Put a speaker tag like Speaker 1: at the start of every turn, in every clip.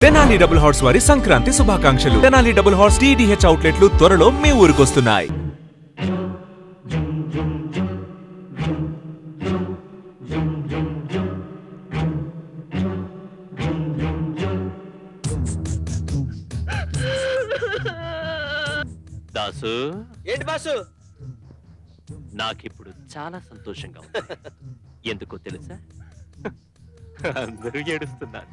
Speaker 1: Tenali double horse వారి సంక్రాంతి శుభాకాంక్షలు. Tenali double horse TDH అవుట్లెట్లు త్వరలో మీ ఊరికొస్తున్నాయి.
Speaker 2: దాసు,
Speaker 3: ఏంటి బాసు?
Speaker 2: నాకిప్పుడు చాలా సంతోషంగా ఉంది. ఎందుకో తెలుసా? అందరూ ఏడుస్తున్నారు.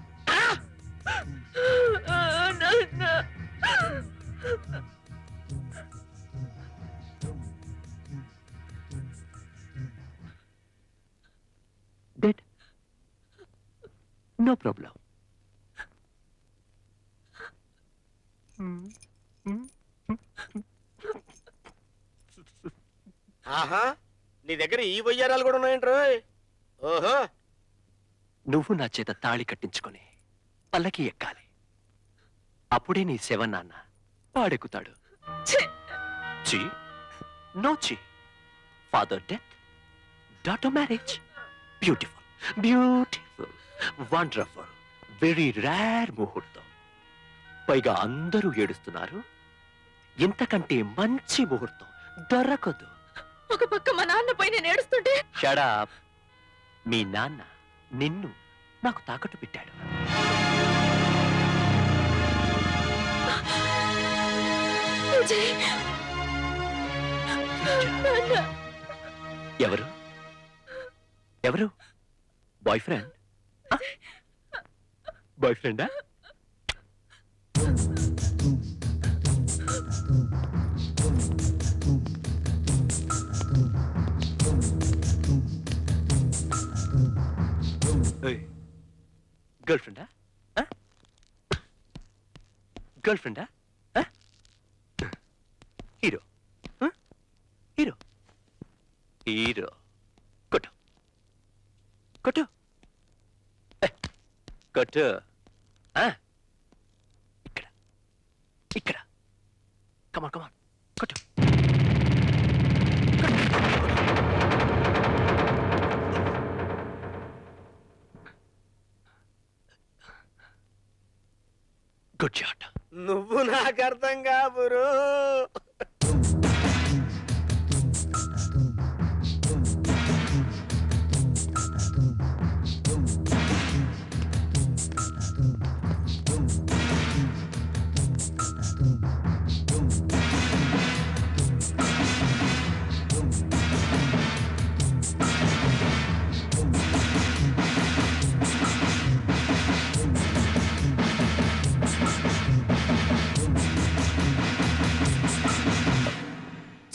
Speaker 2: No problem.
Speaker 3: ఆహా, నీ దగ్గర ఈ వయ్యారాలు కూడా ఉన్నాయంట్రో. ఓహో,
Speaker 2: నువ్వు నా చేత తాళి కట్టించుకొని పల్లకి ఎక్కాలి. అప్పుడే నీ శవ నాన్న పాడెక్కుతాడు. చి నో చి. Father death, daughter marriage. Beautiful, beautiful, wonderful, very rare ముహూర్తం. పైగా అందరూ ఏడుస్తున్నారు. ఇంతకంటే మంచి ముహూర్తం దొరకదు.
Speaker 4: ఒక పక్క మా నాన్న పై నేను ఏడుస్తుంటే
Speaker 2: Shut up. మీ నాన్న నిన్ను నాకు తాకట్టు పెట్టాడు.
Speaker 4: విజయ్, నాన్న,
Speaker 2: ఎవరు ఎవరు? Boy friend? బాయ్ ఫ్రెండా? గర్ల్ ఫ్రెండా? గర్ల్ ఫ్రెండా? హీరో? హీరో హీరో కొట్టు కొట్టు కొట్టు. ఇక్కడ ఇక్కడ కమాన్ కమాన్ కొట్టు. Good shot.
Speaker 3: నువ్వు నాకు అర్థం కాబురు.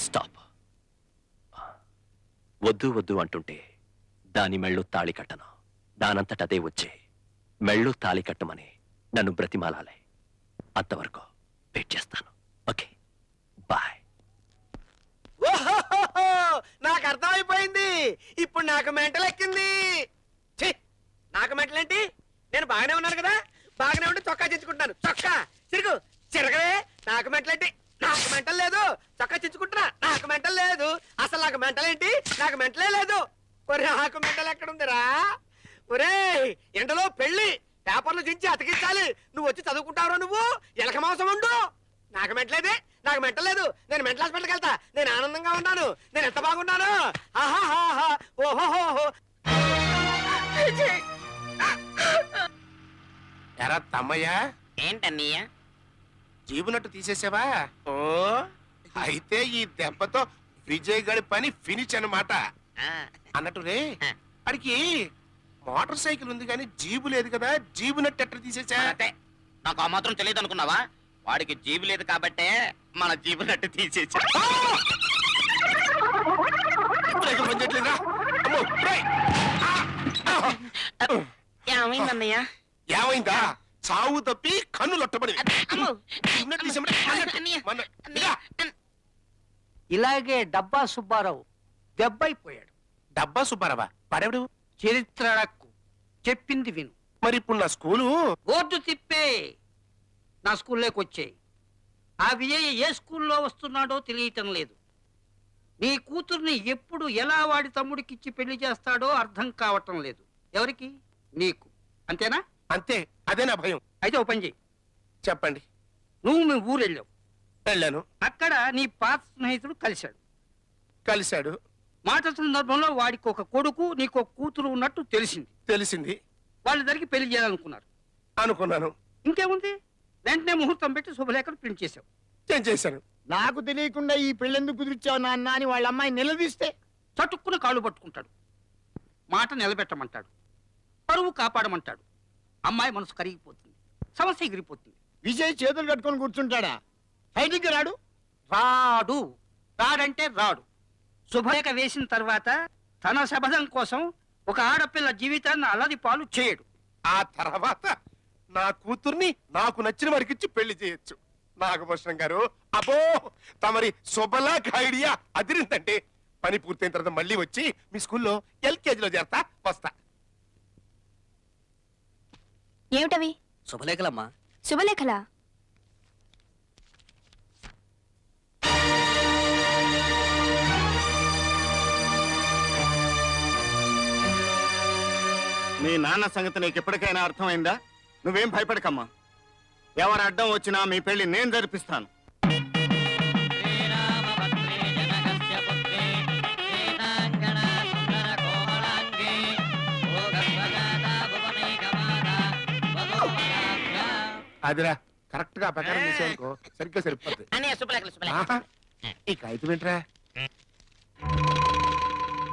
Speaker 2: స్టాప్. వద్దు వద్దు అంటుంటే దాని మెళ్ళు తాళి కట్టను. దానంతట అదే వచ్చే మెళ్ళు తాళి కట్టమని నన్ను బ్రతిమాలాలే. అంతవరకు వెయిట్ చేస్తాను. Okay, bye.
Speaker 3: ఓహోహోహో, నాకు అర్థమైపోయింది. ఇప్పుడు నాకు మెంటల్ ఎక్కింది. ఛీ, నాకు మెంటల్ ఏంటి? నేను బాగానే ఉన్నాను కదా. బాగానే ఉంటే చొక్కా చించుకుంటాను. చొక్కా చిరుగు చిరగవే. నాకు మెంటల్ ఏంటి? నాకు మెంటల్ లేదు. చొక్కా చించుకుంటున్నా. నాకు మెంటల్ లేదు. అసలు నాకు మెంటల్ ఏంటి? నాకు మెంటలే లేదు. ఒరే, నాకు మెంటల్ ఎక్కడుందిరా? ఒరే, ఎండలో పెళ్లి పేపర్లు దించి అతికించాలి. నువ్వు వచ్చి చదువుకుంటావురా? నువ్వు ఎలక మాంసం ఉండు. నాకు మెంటలేదే. నాకు మెంటలేదు. నేను మెంటల్ హాస్పిటల్కి వెళ్తా. నేను ఆనందంగా ఉన్నాను. నేను ఎంత బాగున్నాను. ఆహాహా, ఓహోహోహో.
Speaker 4: విజయ్,
Speaker 5: ఎరా తమ్మయ్యా,
Speaker 3: ఏంటన్నయ్య?
Speaker 5: జీబునట్టు తీసేసావా?
Speaker 3: ఓ,
Speaker 5: అయితే ఈ దెబ్బతో విజయ్ గడి పని ఫినిష్ అన్నమాట. అన్నట్టు రే, అడికి మోటార్ సైకిల్ ఉంది కానీ జీబు లేదు కదా. జీబునట్టు ఎట్లా తీసేసా?
Speaker 3: అంటే నాకు ఆ మాత్రం తెలియదు అనుకున్నావా? వాడికి జీబు లేదు కాబట్టే మన జీబు నట్టు తీసేసా.
Speaker 5: సైకిల్ పని చేయట్లేదురా? అమ్మో, రేయ్!
Speaker 3: ఏమైందన్నయ్య?
Speaker 5: ఏమైందా? చావు తప్పి కన్ను లొట్టబడి జీబునట్టు తీసేమంటే
Speaker 6: ఇలాగే డబ్బా సుబ్బారావు దెబ్బైపోయాడు.
Speaker 5: డబ్బా సుబ్బారావా? పడేవిడు
Speaker 6: చరిత్ర అడక్కు, చెప్పింది విను.
Speaker 5: మరి ఇప్పుడు నా స్కూలు
Speaker 6: బోర్డు తిప్పే నా స్కూల్లోకి వచ్చాయి. ఆ విజయ్ ఏ స్కూల్లో వస్తున్నాడో తెలియటం లేదు. నీ కూతుర్ని ఎప్పుడు ఎలా వాడి తమ్ముడికిచ్చి పెళ్లి చేస్తాడో అర్థం కావటం లేదు. ఎవరికి? నీకు. అంతేనా?
Speaker 5: అంతే, అదే నా భయం.
Speaker 6: అయితే ఓ పని చెయ్యి.
Speaker 5: చెప్పండి.
Speaker 6: నువ్వు మీ ఊరు వెళ్ళావు.
Speaker 5: వెళ్ళాను.
Speaker 6: అక్కడ నీ పాత స్నేహితుడు కలిశాడు.
Speaker 5: కలిశాడు.
Speaker 6: మాట సందర్భంలో వాడికి ఒక కొడుకు నీకు ఒక కూతురు ఉన్నట్టు తెలిసింది.
Speaker 5: తెలిసింది.
Speaker 6: వాళ్ళిద్దరికి పెళ్లి చేయాలనుకున్నారు.
Speaker 5: అనుకున్నాను.
Speaker 6: ఇంకేముంది, వెంటనే ముహూర్తం పెట్టి శుభలేఖలు ప్రింట్ చేసావు.
Speaker 5: నేను చేశాను.
Speaker 7: నాకు తెలియకుండా ఈ పెళ్ళెందుకు కుదిరిచావు నాన్న అని వాళ్ళ అమ్మాయి నిలదీస్తే
Speaker 6: చటుక్కున కాళ్ళు పట్టుకుంటాడు. మాట నిలబెట్టమంటాడు, పరువు కాపాడమంటాడు. అమ్మాయి మనసు కరిగిపోతుంది, సమస్య ఎగిరిపోతుంది.
Speaker 7: విజయ్ చేతులు కట్టుకొని కూర్చుంటాడా? బయటికి రాడు.
Speaker 6: రాడు. రాడంటే రాడు. శుభలేఖ వేసిన తర్వాత తన శబదం కోసం ఒక ఆడపిల్ల జీవితాన్ని అల్లది పాలు చేయడు.
Speaker 5: ఆ తర్వాత నా కూతుర్ని నాకు నచ్చిన వాడికిచ్చి పెళ్లి చేయొచ్చు. నాగభూషణం గారు, అబ్బో తమరి శుభలాక్ ఐడియా అదిరిందండి. పని పూర్తయిన తర్వాత మళ్ళీ వచ్చి మీ స్కూల్లో ఎల్కేజీలో చేరతా. వస్తా.
Speaker 4: ఏమిటవి?
Speaker 2: శుభలేఖలమ్మా.
Speaker 4: శుభలేఖలా?
Speaker 7: మీ నాన్న సంగతి నీకు ఎప్పటికైనా అర్థమైందా? నువ్వేం భయపడకమ్మా. ఎవరు అడ్డం వచ్చినా మీ పెళ్లి నేను జరిపిస్తాను.
Speaker 5: అదిరా కరెక్ట్ గా ప్రకారం చేసేందుకో సరిగ్గా సరిపోద్ది.
Speaker 3: అన్నయ్య శుభలేఖలు శుభలేఖలు.
Speaker 5: ఆహా, ఈ కాగితం ఏంట్రా?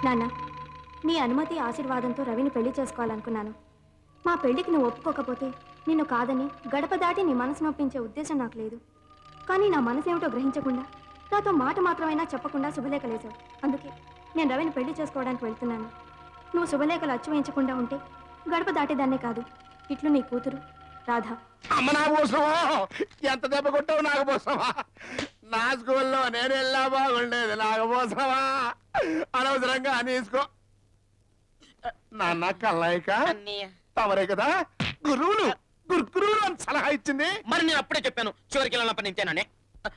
Speaker 8: నాన్న, నీ అనుమతి ఆశీర్వాదంతో రవిని పెళ్లి చేసుకోవాలనుకున్నాను. మా పెళ్లికి నువ్వు ఒప్పుకోకపోతే నిన్ను కాదని గడప దాటి నీ మనసు నొప్పించే ఉద్దేశం నాకు లేదు. కానీ నా మనసు ఏమిటో గ్రహించకుండా నాతో మాట మాత్రమైనా చెప్పకుండా శుభలేఖలేశావు. అందుకే నేను రవిని పెళ్లి చేసుకోవడానికి వెళ్తున్నాను. నువ్వు శుభలేఖలు అచ్చు వేయించకుండా ఉంటే గడప దాటేదాన్నే కాదు. ఇట్లు నీ కూతురు రాధ.
Speaker 5: అమ్మ నాగభూషణమా, ఎంత దెబ్బ కొట్టావు నాగభూషణమా. నా స్కూల్లో నేను వెళ్ళా బాగుండేది నాగభూషణమా. అనవసరంగా అనేసుకో. నాన్న కల్లాయిక
Speaker 3: అన్నయ్య
Speaker 5: తమరే కదా గురువులు గురువులు అని సలహా ఇచ్చింది.
Speaker 3: మరి నేను అప్పుడే చెప్పాను చివరికి వెళ్ళినప్పటి నుంచేనని.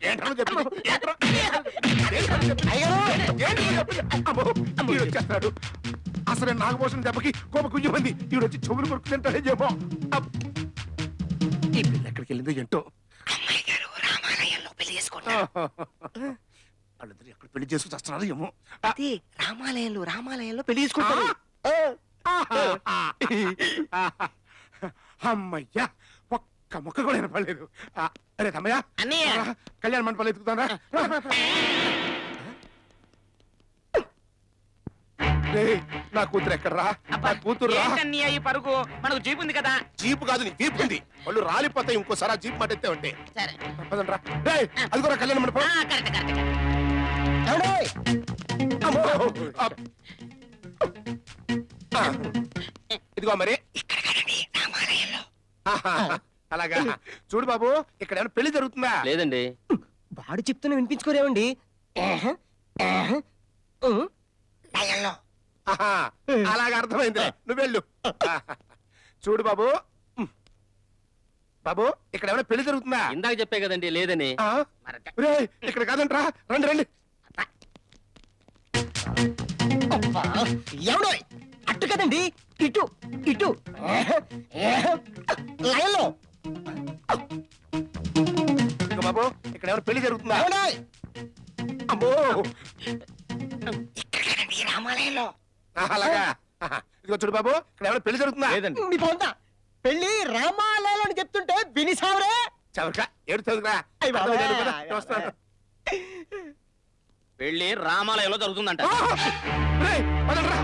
Speaker 5: ఏంట్రా చెప్పింది? అమ్మో, ఈడు వచ్చేస్తాడు. అసలు నాగభూషణం దెబ్బకి కోప కుయ్యమంది. ఈడు వచ్చి చెవులు కొరుకుతుంటాడే చెప్పో. ఈ పిల్ల ఎక్కడికి వెళ్ళిందో ఏంటో.
Speaker 3: అమ్మాయి గారు రామాలయంలో పెళ్లి చేసుకుంటారు.
Speaker 5: వాళ్ళిద్దరు ఎక్కడ పెళ్లి చేసుకు వస్తున్నారు ఏమో.
Speaker 3: అది రామాలయంలో పెళ్లి చేసుకుంటారు.
Speaker 5: అమ్మయ్యా, ఒక్క మొక్క కూడా వినపడలేదు. అరే తమ్మయ్య,
Speaker 3: అన్నయ్య.
Speaker 5: కళ్యాణ మండపాలు ఎత్తుకుతానా? నా కూతురు ఎక్కడరా? నా కూతురు రా.
Speaker 3: ఏంటన్నయ్య ఈ పరుగు? మనకు జీపు ఉంది కదా.
Speaker 5: జీపు కాదు, నీ జీపు ఉంది. వాళ్ళు రాలిపోతాయి ఇంకోసారి ఆ జీప్ మాట ఎత్తే ఉంటే.
Speaker 3: సరే.
Speaker 5: పదండ్రా. రేయ్, అది కూడా కళ్యాణ మండపం.
Speaker 3: Correct correct.
Speaker 5: అమ్మో. ఇదిగో మరి
Speaker 3: ఇక్కడ కదండి రామాలయంలో.
Speaker 5: ఆహా, అలాగా. చూడు బాబు, ఇక్కడ ఏమైనా పెళ్లి జరుగుతుందా?
Speaker 2: లేదండి.
Speaker 3: వాడు చెప్తున్నా వినిపించుకోరేమండి. లయంలో.
Speaker 5: ఆహా, అలాగా అర్థమైంది. నువ్వు వెళ్ళు. చూడు బాబు, బాబు ఇక్కడ ఏమైనా పెళ్లి జరుగుతుందా?
Speaker 2: ఇందాక చెప్పే కదండి లేదని.
Speaker 5: ఆ? రేయ్, ఇక్కడ కాదంట్రా. రండి రండి.
Speaker 3: ఎవడో అట్టు కదండి, ఇటు ఇటు లయంలో.
Speaker 5: ఇదిగో బాబు, ఇక్కడ ఏమైనా పెళ్లి జరుగుతుందా? అమ్మో.
Speaker 3: ఇక్కడ కదండి రామాలయంలో.
Speaker 5: ఆహా, అలాగా. ఆహా, ఇదిగో చూడు బాబు, ఇక్కడ ఏమైనా పెళ్లి జరుగుతుందా?
Speaker 2: లేదండి.
Speaker 3: మీ పొందా పెళ్లి రామాలయంలో అని చెప్తుంటే వినిసావరే.
Speaker 5: చవక ఏడు చదువుకురా.
Speaker 3: అయ్ బాబోయ్.
Speaker 5: వస్తాను.
Speaker 3: పెళ్లి రామాలయంలో జరుగుతుందంట.
Speaker 5: రేయ్, వదలరా.